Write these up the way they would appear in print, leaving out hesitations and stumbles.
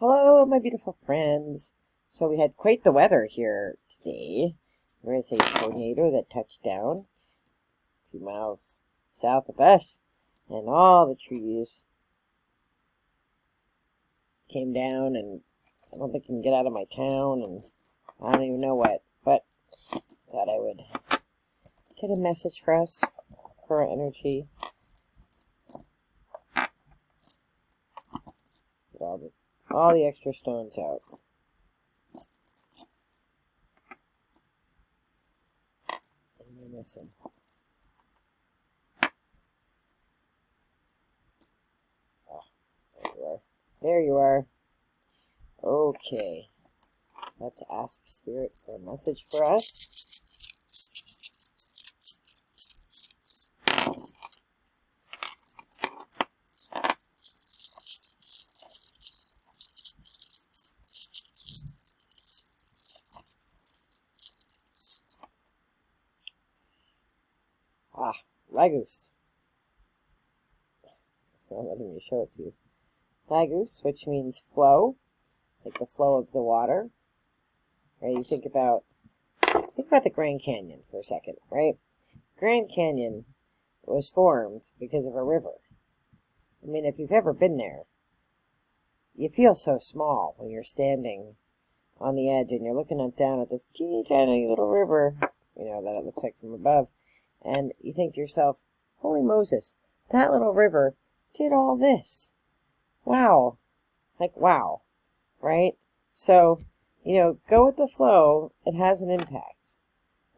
Hello, my beautiful friends. So we had quite the weather here today. There is a tornado that touched down a few miles south of us, and all the trees came down, and I don't think I can get out of my town, and I don't even know what, but I thought I would get a message for us, for our energy. Get all the extra stones out. What am I missing? Oh, there you are. There you are. Okay. Let's ask Spirit for a message for us. Ritter-Guth. It's not letting me show it to you. Ritter-Guth, which means flow, like the flow of the water. Right? You think about the Grand Canyon for a second, right? Grand Canyon was formed because of a river. I mean, if you've ever been there, you feel so small when you're standing on the edge and you're looking down at this teeny tiny little river, you know, that it looks like from above. And you think to yourself, holy Moses, that little river did all this. Wow. Like, wow. Right? So, you know, go with the flow. It has an impact.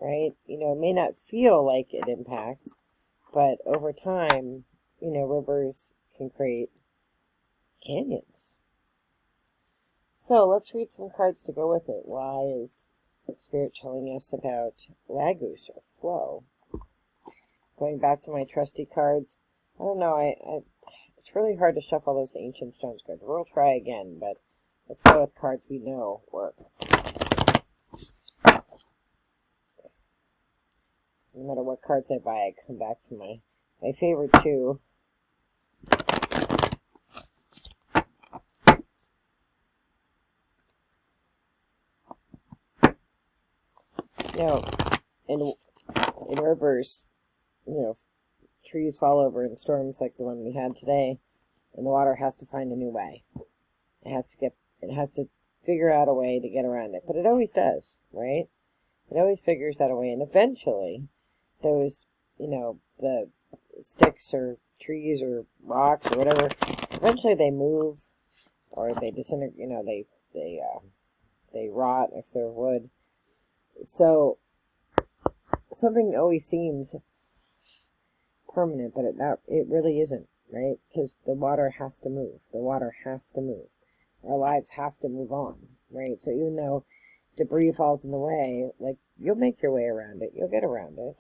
Right? You know, it may not feel like an impact, but over time, you know, rivers can create canyons. So let's read some cards to go with it. Why is Spirit telling us about Ritter-Guth or flow? Going back to my trusty cards, I don't know, it's really hard to shuffle those ancient stones cards. We'll try again, but let's go with cards we know work. No matter what cards I buy, I come back to my favorite two. You know, in rivers, you know, trees fall over in storms like the one we had today, and the water has to find a new way. It has to figure out a way to get around it, but it always does, right? It always figures out a way, and eventually, those, you know, the sticks or trees or rocks or whatever, eventually they move, or they disintegrate. You know, they rot if they're wood. So something always seems permanent, but it really isn't, right? Because the water has to move. The water has to move. Our lives have to move on, right? So even though debris falls in the way, like, you'll make your way around it. You'll get around it.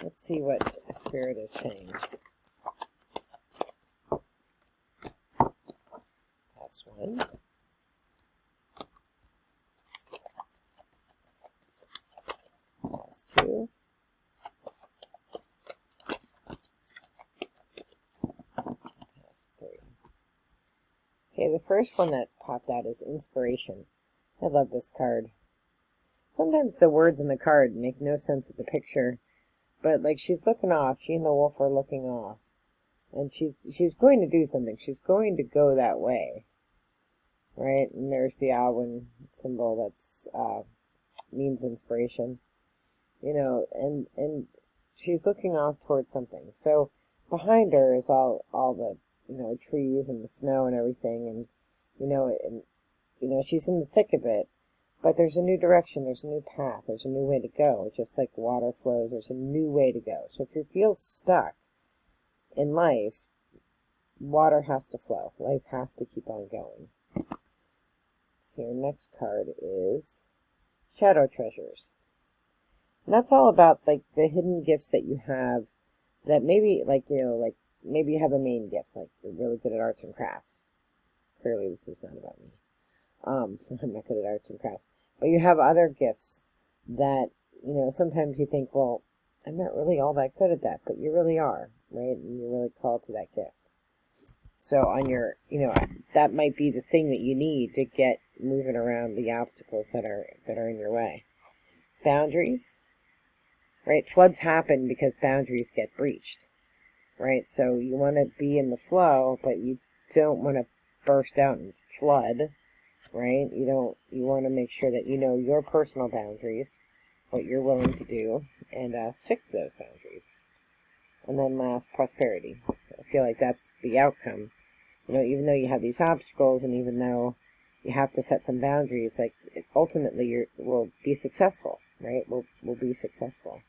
Let's see what Spirit is saying. Last one. Last two. Last three. Okay, the first one that popped out is inspiration. I love this card. Sometimes the words in the card make no sense with the picture, but like, she's looking off. She and the wolf are looking off, and she's going to do something. She's going to go that way, right? And there's the Alwyn symbol that's means inspiration, you know, and she's looking off towards something. So behind her is all the, you know, trees and the snow and everything, and you know, she's in the thick of it. But there's a new direction, there's a new path, there's a new way to go. Just like water flows, there's a new way to go. So if you feel stuck in life, water has to flow. Life has to keep on going. So your next card is Shadow Treasures. And that's all about, like, the hidden gifts that you have that maybe, like, you know, like, maybe you have a main gift, like you're really good at arts and crafts. Clearly this is not about me. I'm not good at arts and crafts. But you have other gifts that, you know, sometimes you think, well, I'm not really all that good at that, but you really are, right? And you're really called to that gift. So on your, that might be the thing that you need to get moving around the obstacles that are in your way. Boundaries, right? Floods happen because boundaries get breached, right? So you want to be in the flow, but you don't want to burst out and flood, right? You want to make sure that you know your personal boundaries, what you're willing to do, and stick to those boundaries. And then last, prosperity. I feel like that's the outcome. Even though you have these obstacles, and even though you have to set some boundaries, like ultimately you will be successful, right? We'll be successful.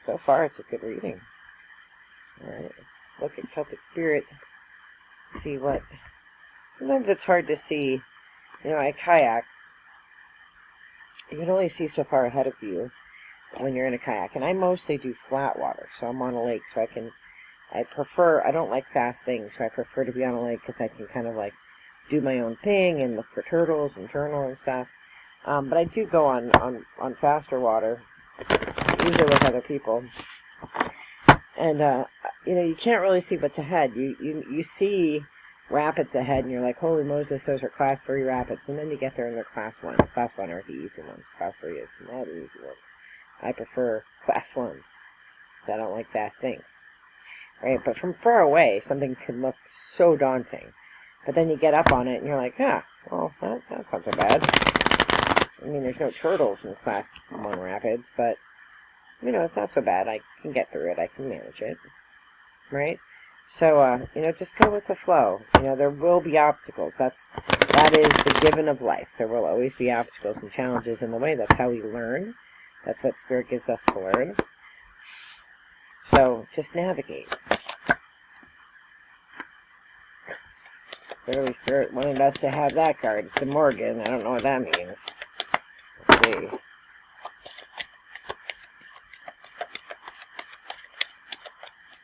So far, it's a good reading. All right, let's look at Celtic Spirit. See what. Sometimes it's hard to see. I kayak. You can only see so far ahead of you when you're in a kayak, and I mostly do flat water, so I'm on a lake, so I don't like fast things, so I prefer to be on a lake because I can kind of like do my own thing and look for turtles and journal and stuff. But I do go on faster water, usually with other people. And, you can't really see what's ahead. You see rapids ahead, and you're like, holy Moses, those are class 3 rapids. And then you get there and they're class 1. Class 1 are the easy ones. Class 3 is not the easy ones. I prefer class 1s, because I don't like fast things. Right? But from far away, something can look so daunting. But then you get up on it, and you're like, well, that's not so bad. I mean, there's no turtles in class 1 rapids, but, it's not so bad. I can get through it. I can manage it. Right? So, just go with the flow. There will be obstacles. That is the given of life. There will always be obstacles and challenges in the way. That's how we learn. That's what Spirit gives us to learn. So, just navigate. Clearly, Spirit wanted us to have that card. It's the Morgan. I don't know what that means. Let's see.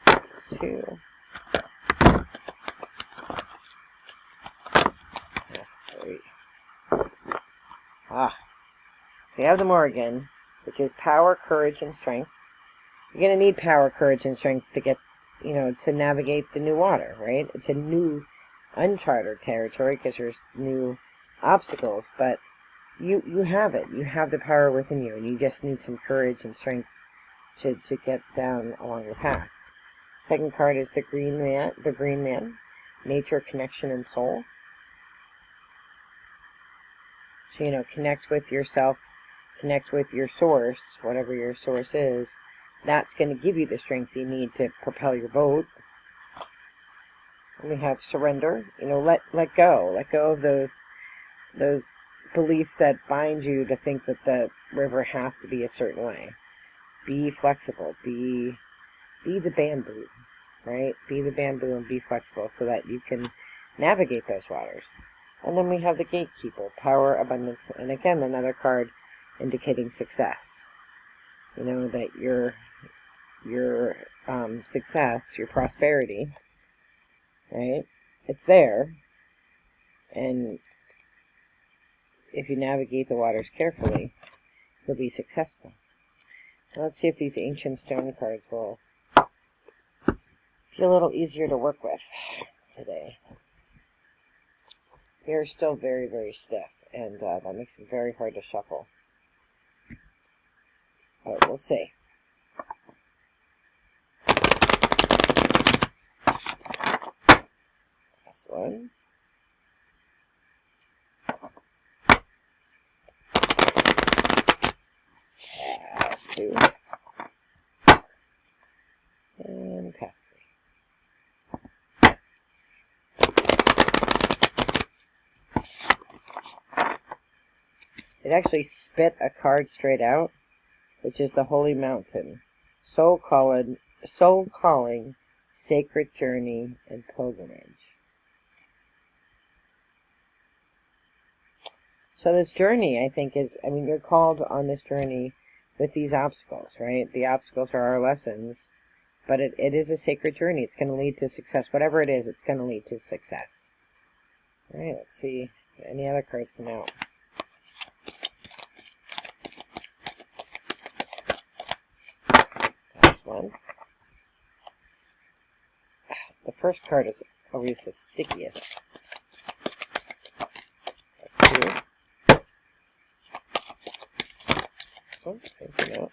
It's 2. That's 3. So you have the Morgan, which is power, courage, and strength. You're going to need power, courage, and strength to get, to navigate the new water, right? It's a new, uncharted territory because there's new obstacles, but you have it. You have the power within you, and you just need some courage and strength to get down along the path. Second card is the Green Man, nature, connection, and soul. So, connect with yourself, connect with your source, whatever your source is. That's going to give you the strength you need to propel your boat. And we have surrender. Let go. Let go of those beliefs that bind you to think that the river has to be a certain way. Be flexible. Be the bamboo, right? Be the bamboo and be flexible so that you can navigate those waters. And then we have the Gatekeeper, power, abundance, and again another card indicating success. That your success, your prosperity, right? It's there, and if you navigate the waters carefully, you'll be successful. Now let's see if these ancient stone cards will be a little easier to work with today. They're still very, very stiff, and that makes them very hard to shuffle. But we'll see. This one. Pass 2. And pass 3. It actually spit a card straight out, which is the Holy Mountain, soul calling, sacred journey, and pilgrimage. So this journey, I think, you're called on this journey with these obstacles, right? The obstacles are our lessons, but it is a sacred journey. It's going to lead to success. Whatever it is, it's going to lead to success. All right, let's see if any other cards come out. One. The first card is always the stickiest. That's 2. Oh, thank you.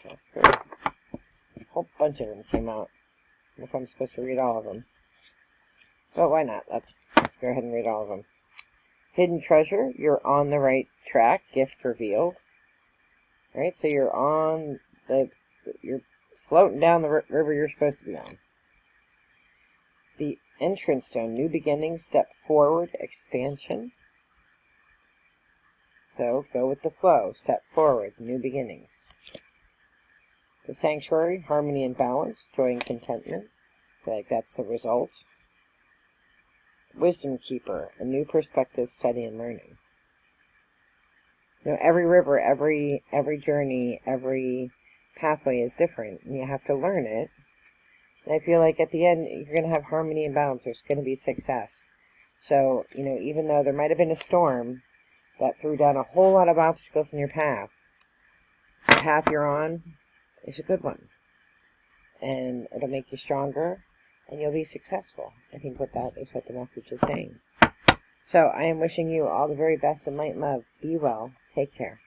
That's 3. A whole bunch of them came out. I don't know if I'm supposed to read all of them. But why not? Let's go ahead and read all of them. Hidden treasure. You're on the right track. Gift revealed. Alright, so you're on the... You're floating down the river you're supposed to be on. The entrance stone. New beginnings. Step forward. Expansion. So, go with the flow. Step forward. New beginnings. The sanctuary. Harmony and balance. Joy and contentment. I feel like that's the result. Wisdom keeper. A new perspective, study, and learning. You know, every river, every journey, every pathway is different, and you have to learn it. And I feel like at the end, you're going to have harmony and balance. There's going to be success. So, you know, even though there might have been a storm that threw down a whole lot of obstacles in your path, the path you're on is a good one. And it'll make you stronger, and you'll be successful. I think that is what the message is saying. So I am wishing you all the very best in light and love. Be well. Take care.